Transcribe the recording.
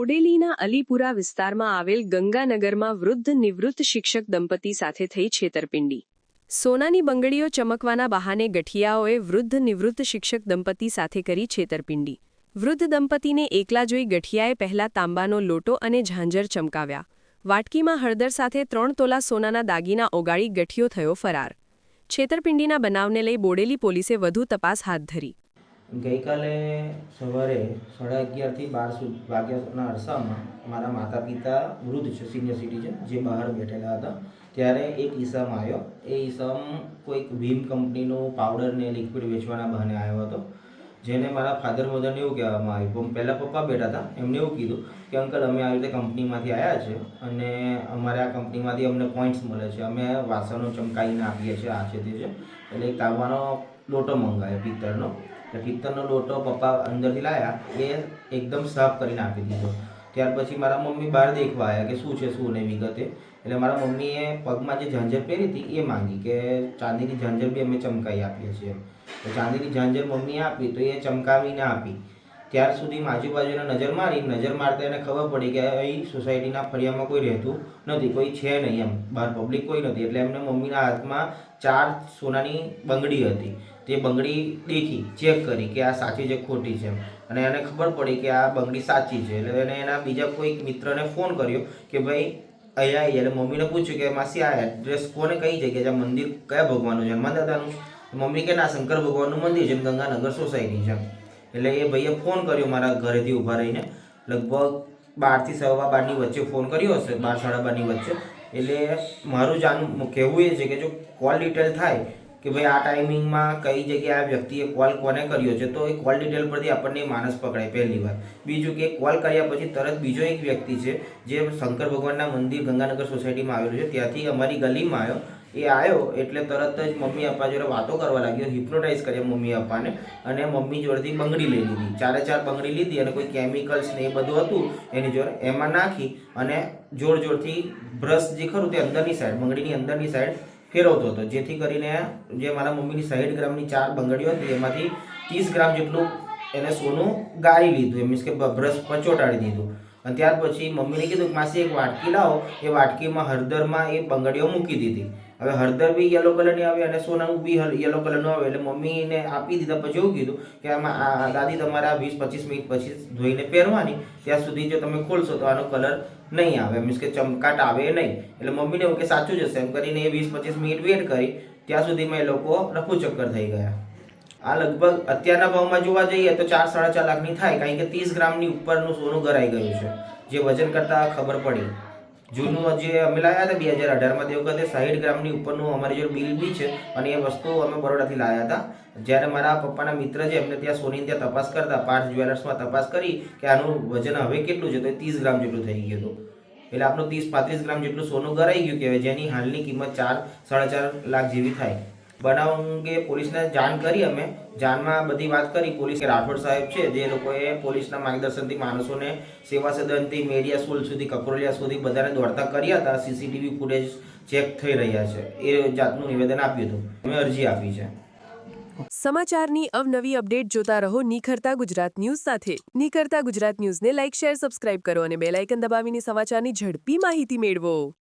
બોડેલીના અલીપુરા વિસ્તારમાં આવેલ ગંગાનગરમાં વૃદ્ધ નિવૃત્ત શિક્ષક દંપતી સાથે થઈ છેતરપિંડી। સોનાની બંગડીઓ ચમકવાના બહાને ગઠિયાઓએ વૃદ્ધ નિવૃત્ત શિક્ષક દંપતી સાથે કરી છેતરપિંડી। વૃદ્ધ દંપતીને એકલા જોઈ ગઠિયાએ પહેલા તાંબાનો લોટો અને ઝાંઝર ચમકાવ્યા। વાટકીમાં હળદર સાથે 3 તોલા સોનાના દાગીના ઓગાળી ગઠિયો થયો ફરાર। છેતરપિંડીના બનાવને લઈ બોડેલી પોલીસે વધુ તપાસ હાથ ધરી। ગઈકાલે સવારે 11:30 થી 12 વાગ્યાના અરસામાં મારા માતા પિતા વૃદ્ધ છે, સિનિયર સિટીઝન, જે બહાર બેઠેલા હતા ત્યારે એક ઈસમ આવ્યો। એ ઈસમ કોઈક ભીમ કંપનીનું પાવડર ને લિક્વિડ વેચવાના બહાને આવ્યો હતો, જેને મારા ફાધર મધરને એવું કહેવામાં આવ્યું। પહેલાં પપ્પા બેઠા હતા, એમને એવું કીધું કે અંકલ અમે આવી રીતે કંપનીમાંથી આવ્યા છે અને અમારે આ કંપનીમાંથી અમને પોઈન્ટ્સ મળે છે, અમે વાસણો ચમકાવીને આપીએ છીએ, આ છે તે છે। એટલે એક તાંબાનો લોટો મંગાવ્યો પિત્તળનો। પિત્તળનો લોટો પપ્પા અંદરથી લાવ્યા, એ એકદમ સાફ કરીને આપી દીધો। ત્યાર પછી મારા મમ્મી બહાર દેખવા આવ્યા કે શું છે શું નહીં વિગતે। એટલે મારા મમ્મીએ પગમાં જે ઝાંઝર પહેરી હતી એ માંગી કે ચાંદીની ઝાંઝર બી અમે ચમકાવી આપીએ છીએ। તો ચાંદીની ઝાંઝર મમ્મીએ આપી તો એ ચમકાવીને આપી। ત્યાર સુધી આજુબાજુને નજર મારતા એને ખબર પડી કે અહીં સોસાયટીના ફળિયામાં કોઈ રહેતું નથી, કોઈ છે નહીં, એમ બહાર પબ્લિક કોઈ નથી। એટલે એમને મમ્મીના હાથમાં 4 સોનાની બંગડી હતી, તે બંગડી દેખી, ચેક કરી કે આ સાચી છે ખોટી છે, અને એને ખબર પડી કે આ બંગડી સાચી છે। એટલે એને એના બીજા કોઈ મિત્રને ફોન કર્યો કે ભાઈ અહીંયા આવી। એટલે મમ્મીને પૂછ્યું કે માસી આ એડ્રેસ કોને કઈ જગ્યાએ છે, મંદિર કયા ભગવાનનું છે, હનુમાન દાદાનું? મમ્મી કે ના, શંકર ભગવાનનું મંદિર છે, ગંગાનગર સોસાયટી છે। એટલે એ ભાઈએ ફોન કર્યો મારા ઘરેથી ઊભા રહીને, લગભગ 12 થી 12:15 વચ્ચે ફોન કર્યો હશે, 12 સાડા 12 વચ્ચે। એટલે મારું કહેવું એ છે કે જો કોલ ડિટેલ થાય કે ભાઈ આ ટાઈમિંગમાં કઈ જગ્યાએ આ વ્યક્તિએ કોલ કોને કર્યો છે, તો એ કોલ ડિટેલ પરથી આપણને માણસ પકડાય પહેલી વાર। બીજું કે કોલ કર્યા પછી તરત બીજો એક વ્યક્તિ છે જે શંકર ભગવાનના મંદિર ગંગાનગર સોસાયટીમાં આવેલું છે, ત્યાંથી અમારી ગલીમાં આવ્યો। એ આવ્યો એટલે તરત જ મમ્મી પપ્પા જોડે વાતો કરવા લાગ્યો, હિપ્નોટાઇઝ કર્યા મમ્મી પપ્પાને, અને મમ્મી જોડેથી બંગડી લઈ લીધી, 4 બંગડી લીધી, અને કોઈ કેમિકલ્સ ને એ બધું હતું એની જોડે, એમાં નાખી અને જોરથી બ્રશ જે ખરું તે અંદરની સાઈડ, બંગડીની અંદરની સાઈડ ફેરવતો હતો, જેથી કરીને જે મારા મમ્મીની 60 ગ્રામની 4 બંગડીઓ હતી એમાંથી 30 ગ્રામ જેટલું એને સોનું ગાળી લીધું, મીન્સ કે બ્રશ પર ચોંટાડી દીધું। અને ત્યાર પછી મમ્મીને કીધું કે માસી એક વાટકી લાવો, એ વાટકીમાં હળદરમાં એ બંગડીઓ મૂકી દીધી। હવે હળદર બી યલો કલરની આવે અને સોનાનું બી યલો કલરનું આવે, એટલે મમ્મીને આપી દીધા પછી એવું કીધું કે આમાં દાદી તમારે આ 20-25 મિનિટ પછી ધોઈને પહેરવાની, ત્યાં સુધી જો તમે ખોલશો તો આનો કલર નહીં આવે, મીન્સ કે ચમકાટ આવે નહીં। એટલે મમ્મીને એવું કે સાચું જશે એમ કરીને એ 20-25 મિનિટ વેટ કરી, ત્યાં સુધીમાં એ લોકો રફુ ચક્કર થઈ ગયા। આ લગભગ અત્યારના ભાવમાં જોવા જઈએ તો 4-4.5 લાખની થાય, કારણ કે 30 ગ્રામની ઉપરનું સોનું ગરાઈ ગયું છે, જે વજન કરતાં ખબર પડી। જૂનું જે અમે લાવ્યા હતા 2018માં, તે વખતે 60 ગ્રામની ઉપરનું અમારી જોડે બિલ બી છે, અને એ વસ્તુ અમે બરોડાથી લાવ્યા હતા। જ્યારે મારા પપ્પાના મિત્ર છે એમને ત્યાં સોનીની ત્યાં તપાસ કરતા, પાર્થ જ્વેલર્સમાં તપાસ કરી કે આનું વજન હવે કેટલું છે, તો 30 ગ્રામ જેટલું થઈ ગયું હતું। એટલે આપણું 30-35 ગ્રામ જેટલું સોનું ગરાઈ ગયું કહેવાય, જેની હાલની કિંમત 4-4.5 લાખ જેવી થાય। બનાવ અંગે પોલીસને જાણ કરી, અમે જાણમાં બધી વાત કરી। પોલીસ રાઠોડ સાહેબ છે, જે લોકોએ પોલીસના માર્ગદર્શનથી માણસોને સેવા સદનથી મેડિયા સ્કૂલ સુધી, કકરોલિયા સુધી બધાને દોડતા કર્યા હતા। CCTV ફૂટેજ ચેક થઈ રહ્યા છે, એ જાતનું નિવેદન આપ્યું હતું, અમે અરજી આપી છે। સમાચારની અવનવી અપડેટ જોતા રહો નિખરતા ગુજરાત ન્યૂઝ સાથે। નિખરતા ગુજરાત ન્યૂઝને લાઇક, શેર, સબસ્ક્રાઇબ કરો અને બેલ આઇકન દબાવીને સમાચારની ઝડપી માહિતી મેળવો।